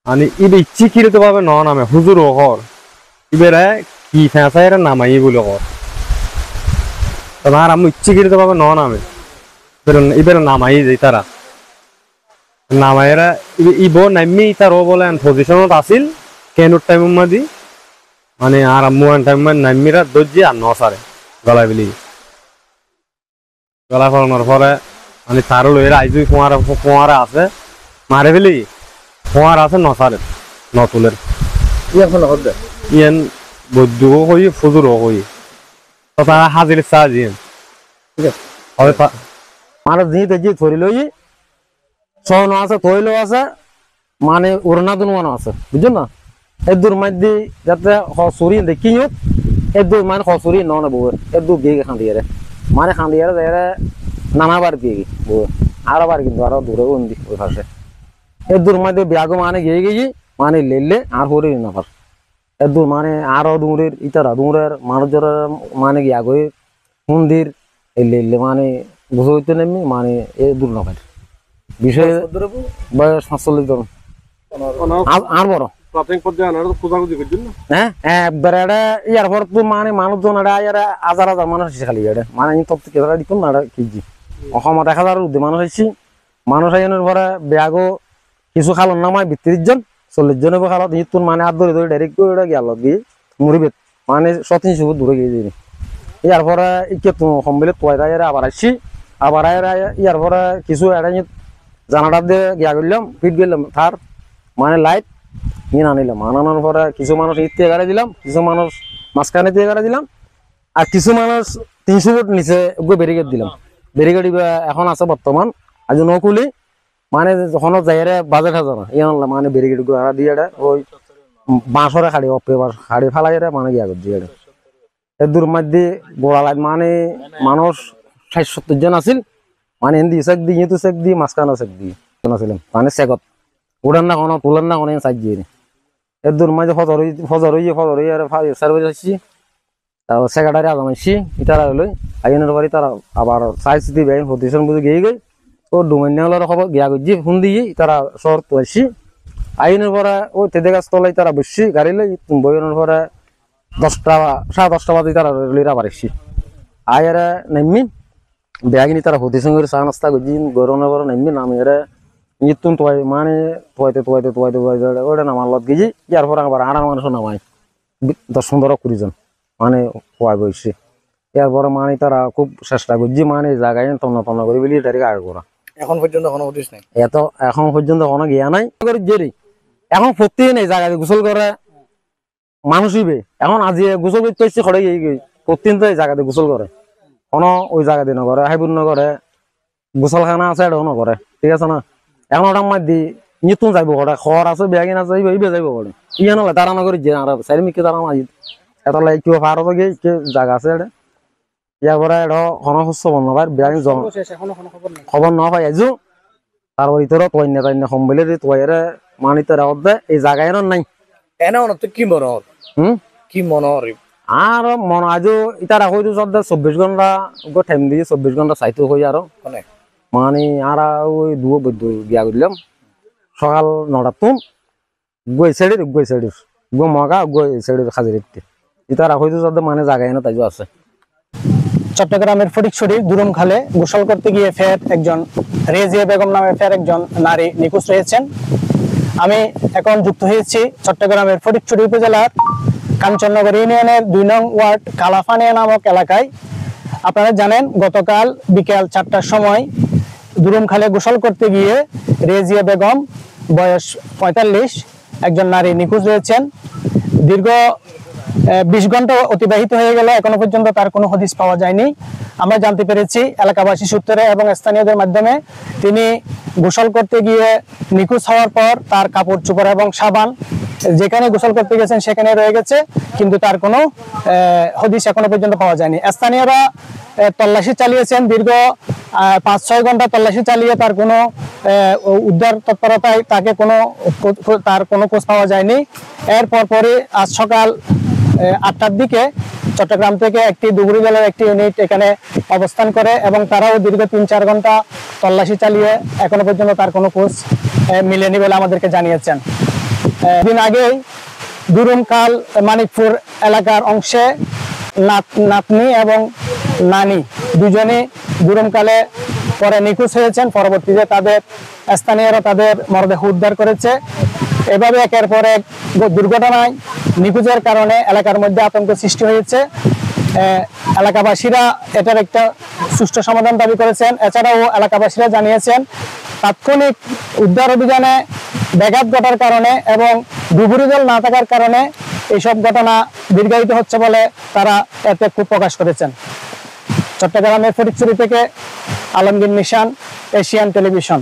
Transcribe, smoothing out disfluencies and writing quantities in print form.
মানে ইবে ইচ্ছিকৃত ভাবে ন নামে হুজুর হর ইবেরা কি ফেঁসাইরা নামাই বলে কর তোমার আমি ইচ্ছিকৃত ভাবে ন নামে ইবেরা নামাই যাই তারা নামাইরা ইব নামি তার বলে পজিশনত আছিল কেনুর টাইম মাদি মানে আর আম্মুয়ান টাইম নামিরা দর্জি আর নসারে গলায় বিলি গলা ফলানোর পরে মানে তারও লইরা আইজু ফোঁয়ারা আছে মারে ফেলি ফোঁয়ার আছে নসারে নতুলের ইয়ান বৈদ্যুও কই ফুজুরও কই তো তারা হাজির চাহ দিয়েন ঠিক আছে মানে জি ধরি লই সহন আছে থইলো আছে মানে উড়না দুনওয়ানো আছে বুঝছেন না এই দূর মধ্যে যাতে হসুরি দেখি এই দূর মানে হসুরি নন বউ এই দূর গিয়ে খান্দিয়ে মানে খান্দিয়ে যাই নানাবার গিয়ে বউ আরবার কিন্তু আরো দূরে উন্দি ওই পাশে এই দূর মধ্যে ব্যাগও মানে গিয়ে মানে লেলে আর হরি না পার এই দূর মানে আরো দূরের ইতারা দূরের মানুষের মানে গিয়া গই মন্দির এই লেলে মানে বুঝে হইতে নেমি মানে এই দূর না পার বিষয় বয়স 45 জন আর বড় প্রাথমিক পর্যায়ে আনার খোঁজাখুঁজি করছেন না হ্যাঁ একবারে এটা ইয়ার পর তো মানে মানুষজন এটা হাজার হাজার মানুষ এসে খালি এটা মানে তপ থেকে দিতাম না এটা কেজি অসমত 1000 উদ্দে মানুষ এসেছি মানুষ আইনের পরে ব্যাগও কিছু খালন নামায় 32 জন 40 জন খালত ইতুন মানে আর ধরে ধরে ডাইরেক্ট করে গেল দিয়ে মুড়িবেত মানে 100-300 ফুট দূরে গিয়ে দিই ইয়ার পরে ইকে তো সম্মিলিত তোয়াইরা আবার আসছি আবার ইয়ার পরে কিছু এটা জানাটা দিয়ে গিয়া করলাম ফিট গেলাম তার মানে লাইট নিয়ে আনিলাম আনানোর পরে কিছু মানুষ ইতে গাড়ি দিলাম কিছু মানুষ মাঝখানে দিয়ে গাড়ি দিলাম আর কিছু মানুষ 300 ফুট নিচে ব্যারিকেড দিলাম ব্যারিকেড এখন আছে বর্তমান আজ নকুলি মানে যখন যাইরে বাজেট হাজার ইয়ান মানে ব্যারিকেড গাড়া দিয়ে ওই বাঁশরে খাড়ি অপে খাড়ি ফালাই মানে গিয়া করছি এর দূর মধ্যে গোড়া লাইট মানে মানুষ 60-70 জন আছিল মানে হিন্দি চেক দি ইঁতু চেক দি মাঝখানে চেক দি ছিলাম মানে চেকত উড়ান না কোনো তুলান না কোনো সাইজ দিয়ে এর দূর মাঝে ফজর হয়ে আর সার্ভিস আসছি তারপর সেক্রেটারি আজম আসছি ইতারা লই আইনের বাড়ি তারা আবার সাইজ দি ব্যাংক প্রতিষ্ঠান বুঝে গিয়ে গই ও ডুমাইনার খবর গিয়া গজি ফোন দিয়ে তারা শহর তো আসছি আইনের পরে ওই তেদে গাছ তলাই তারা বসছি গাড়ি লই বইনের পরে 10টা 10:30 বাজে তারা লইরা পারছি আয়ারে নামি ব্যাগিনি তারা প্রতিষ্ঠান করে চা নাস্তা করছি গরমের পরে নামি নামিয়ে ইতুন তোয়াই মানে তোয়াইতে ওটা নামার লত গেছি ইয়ার পরে আবার আড়ার মানুষ নামাই 10-15 জন মানে খোয়াই বসছে এরপরে মানে তারা খুব চেষ্টা করছি মানে জায়গায় তন্ন করে বলি এটাকে আগে করা এখন পর্যন্ত কোনো হদিস নাই এখন পর্যন্ত কোনো গিয়া নাই এখন প্রত্যেক নেই জায়গায় গোসল করে মানুষ হইবে এখন আজি গোসল করতে এসছে খড়ে গিয়ে প্রত্যেক তো এই জায়গাতে গোসল করে কোনো ওই জায়গাতে নকরে হাইবুর নকরে গোসলখানা আছে এটাও নকরে ঠিক আছে না এখন ওটা মার দি নিতুন যাইব ঘরে খড় আছে বেগিন আছে ইবে যাইব ঘরে ইয়ে নলে তারা নকরে যে আর চারিমিকে তারা মাঝি এটা লাগে কেউ পারো গিয়ে জায়গা আছে এটা ইয়ার পরে এটা কোনো সুস্থ বন্ধ পাই বেগিন খবর ন পাই আইজু তারপর ইতর তোয়াইনা তাইনা সম্বলে দিয়ে তোয়াইরে মানিতে রাখত দে এই জায়গায় নাই এনে অনত কি মনোহর কি মনোহর আর মন আজও ইতারা হইতো সব 24 ঘন্টা টাইম দিয়ে 24 ঘন্টা চাইতো হই আরো মানে আর ওই দুও বৈদ্য গিয়া করলাম সকাল 9টার তুম গই সাইডের গো মগা গই সাইডের খাজির ইতারা হইতো সব মানে জায়গায় না তাইও আছে চট্টগ্রামের ফটিকছড়ি দুরুমখালে গোসল করতে গিয়ে ফের একজন রেজিয়া বেগম নামে ফের একজন নারী নিখোঁজ রয়েছেন। আমি এখন যুক্ত হয়েছি চট্টগ্রামের ফটিকছড়ি উপজেলার কাঞ্চননগর ইউনিয়নের 2 নং ওয়ার্ড কালাফানিয়া নামক এলাকায়। আপনারা জানেন গতকাল বিকেল 4টার সময় দুরুমখালে গোসল করতে গিয়ে রেজিয়া বেগম বয়স 45 একজন নারী নিখোঁজ রয়েছেন। দীর্ঘ 20 ঘন্টা অতিবাহিত হয়ে গেল, এখনো পর্যন্ত তার কোনো হদিস পাওয়া যায়নি। আমরা জানতে পেরেছি এলাকাবাসী সূত্রে এবং স্থানীয়দের মাধ্যমে তিনি গোসল করতে গিয়ে নিখোঁজ হওয়ার পর তার কাপড় চোপড় এবং সাবান যেখানে গোসল করতে গেছেন সেখানে রয়ে গেছে, কিন্তু তার কোনো হদিস এখনো পর্যন্ত পাওয়া যায়নি। স্থানীয়রা তল্লাশি চালিয়েছেন, দীর্ঘ 5-6 ঘন্টা তল্লাশি চালিয়ে তার কোনো উদ্ধার তৎপরতায় তার কোনো খোঁজ পাওয়া যায়নি। এরপর পরে আজ সকাল 8টার দিকে চট্টগ্রাম থেকে একটি ডুবুরি দলের একটি ইউনিট এখানে অবস্থান করে এবং তারাও দীর্ঘ 3-4 ঘন্টা তল্লাশি চালিয়ে এখনো পর্যন্ত তার কোনো খোঁজ মিলেনি বলে আমাদেরকে জানিয়েছেন। দিন আগেই দুরুমখাল মানিকপুর এলাকার অংশে নাতনি এবং নানি দুজনই দুরুমখালে পরে নিখোঁজ হয়েছেন। পরবর্তীতে তাদের স্থানীয়রা তাদের মরদেহ উদ্ধার করেছে। এভাবে একের পর এক দুর্ঘটনায় নিখোঁজের কারণে এলাকার মধ্যে আতঙ্ক সৃষ্টি হয়েছে। এলাকাবাসীরা এটার একটা সুষ্ঠু সমাধান দাবি করেছেন। এছাড়াও এলাকাবাসীরা জানিয়েছেন তাৎক্ষণিক উদ্ধার অভিযানে ব্যাঘাত ঘটার কারণে এবং ডুবুরি জল না থাকার কারণে এইসব ঘটনা দীর্ঘায়িত হচ্ছে বলে তারা এতে ক্ষোভ প্রকাশ করেছেন। চট্টগ্রামের ফটিকছড়ি থেকে আলমগীর নিশান, এশিয়ান টেলিভিশন।